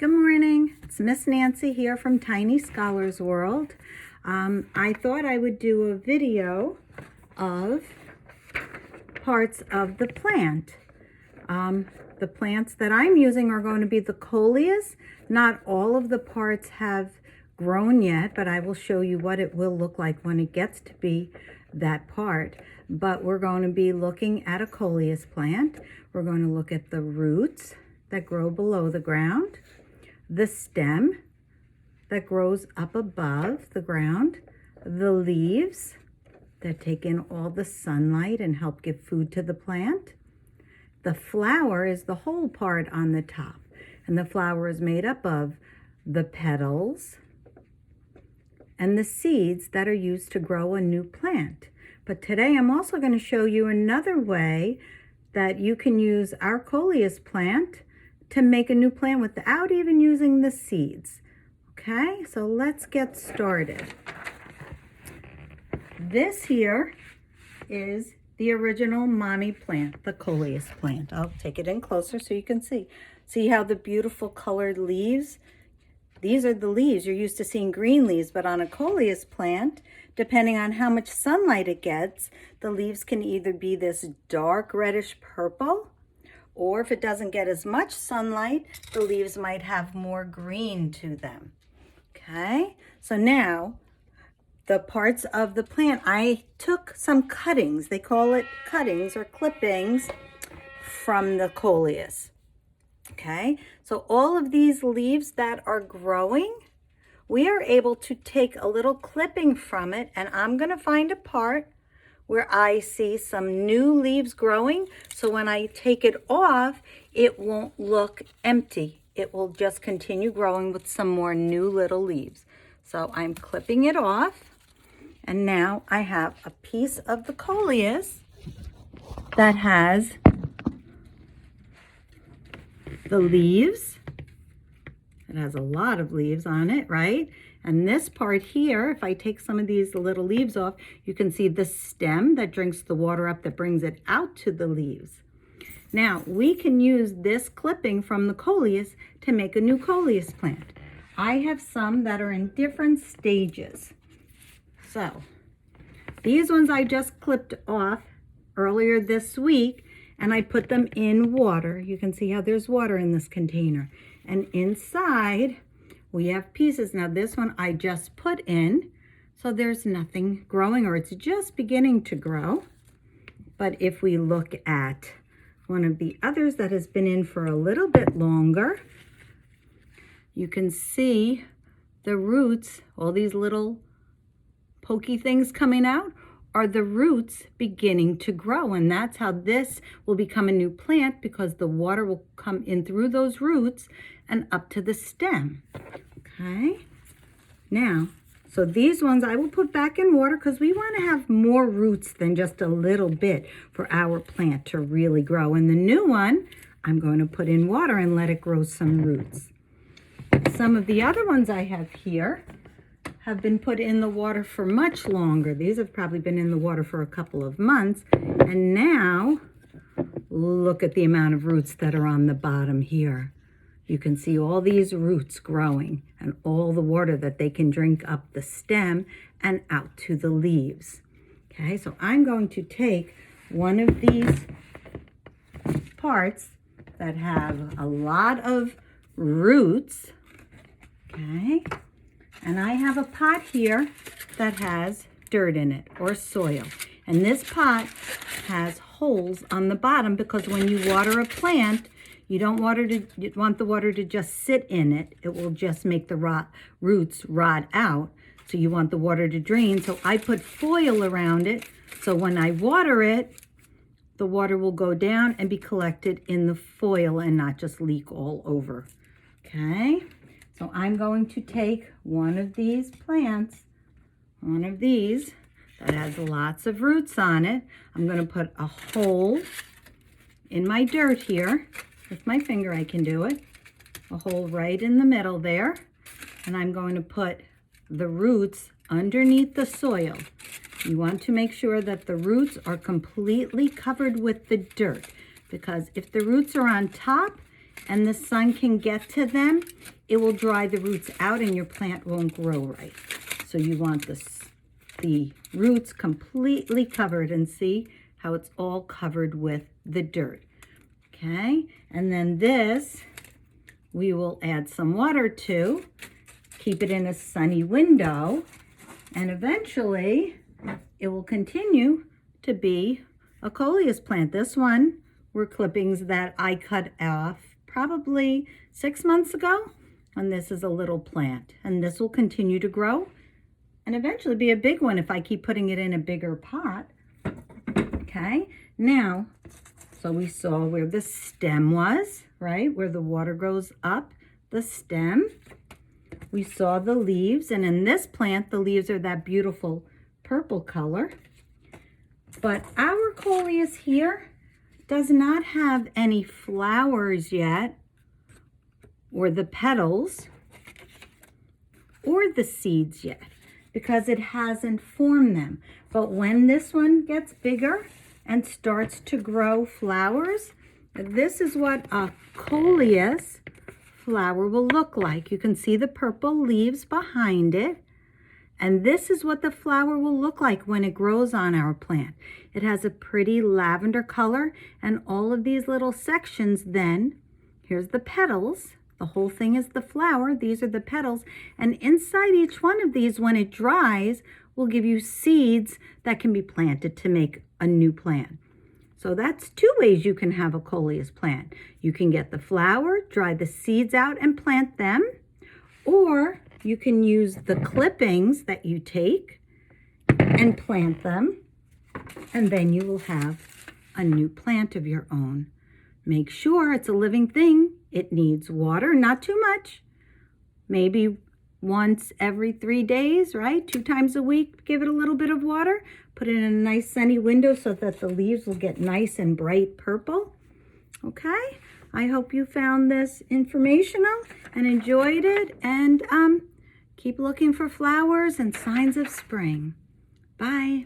Good morning. It's Miss Nancy here from Tiny Scholars World. I thought I would do a video of parts of the plant. The plants that I'm using are going to be the Coleus. Not all of the parts have grown yet, but I will show you what it will look like when it gets to be that part. But we're going to be looking at a Coleus plant. We're going to look at the roots that grow below the ground, the stem that grows up above the ground, the leaves that take in all the sunlight and help give food to the plant. The flower is the whole part on the top, and the flower is made up of the petals and the seeds that are used to grow a new plant. But today I'm also going to show you another way that you can use our Coleus plant to make a new plant without even using the seeds. Okay, so let's get started. This here is the original mommy plant, the Coleus plant. I'll take it in closer so you can see. See how the beautiful colored leaves? These are the leaves. You're used to seeing green leaves, but on a Coleus plant, depending on how much sunlight it gets, the leaves can either be this dark reddish purple, or if it doesn't get as much sunlight, the leaves might have more green to them. Okay, so now the parts of the plant, I took some cuttings. They call it cuttings or clippings from the Coleus. Okay, so all of these leaves that are growing, we are able to take a little clipping from it, and I'm going to find a part where I see some new leaves growing. So when I take it off, it won't look empty. It will just continue growing with some more new little leaves. So I'm clipping it off. And now I have a piece of the Coleus that has the leaves. It has a lot of leaves on it, right? And this part here, if I take some of these little leaves off, you can see the stem that drinks the water up that brings it out to the leaves. Now, we can use this clipping from the Coleus to make a new Coleus plant. I have some that are in different stages. So, these ones I just clipped off earlier this week, and I put them in water. You can see how there's water in this container. And inside, we have pieces. Now this one I just put in, so there's nothing growing, or it's just beginning to grow. But if we look at one of the others that has been in for a little bit longer, you can see the roots, all these little pokey things coming out are the roots beginning to grow. And that's how this will become a new plant, because the water will come in through those roots and up to the stem. Okay, now, so these ones I will put back in water because we want to have more roots than just a little bit for our plant to really grow. And the new one, I'm going to put in water and let it grow some roots. Some of the other ones I have here have been put in the water for much longer. These have probably been in the water for a couple of months. And now, look at the amount of roots that are on the bottom here. You can see all these roots growing and all the water that they can drink up the stem and out to the leaves. Okay, so I'm going to take one of these parts that have a lot of roots, okay, and I have a pot here that has dirt in it or soil. And this pot has holes on the bottom because when you water a plant, you want the water to just sit in it. It will just make the roots rot out. So you want the water to drain. So I put foil around it. So when I water it, the water will go down and be collected in the foil and not just leak all over. Okay, so I'm going to take one of these plants, one of these that has lots of roots on it. I'm going to put a hole in my dirt here. With my finger I can do it. A hole right in the middle there. And I'm going to put the roots underneath the soil. You want to make sure that the roots are completely covered with the dirt, because if the roots are on top and the sun can get to them, it will dry the roots out and your plant won't grow right. So you want the roots completely covered, and see how it's all covered with the dirt. Okay, and then this we will add some water to, keep it in a sunny window, and eventually it will continue to be a Coleus plant. This one were clippings that I cut off probably 6 months ago, and this is a little plant, and this will continue to grow and eventually be a big one if I keep putting it in a bigger pot. Okay, now, so we saw where the stem was, right? Where the water goes up the stem. We saw the leaves, and in this plant, the leaves are that beautiful purple color. But our Coleus here does not have any flowers yet, or the petals, or the seeds yet, because it hasn't formed them. But when this one gets bigger and starts to grow flowers, this is what a Coleus flower will look like. You can see the purple leaves behind it. And this is what the flower will look like when it grows on our plant. It has a pretty lavender color, and all of these little sections then, here's the petals. The whole thing is the flower. These are the petals. And inside each one of these, when it dries, will give you seeds that can be planted to make a new plant. So that's 2 ways you can have a Coleus plant. You can get the flower, dry the seeds out and plant them, or you can use the clippings that you take and plant them, and then you will have a new plant of your own. Make sure it's a living thing. It needs water, not too much. Maybe once every 3 days, right? 2 times a week, give it a little bit of water. Put it in a nice sunny window so that the leaves will get nice and bright purple. Okay, I hope you found this informational and enjoyed it, and keep looking for flowers and signs of spring. Bye.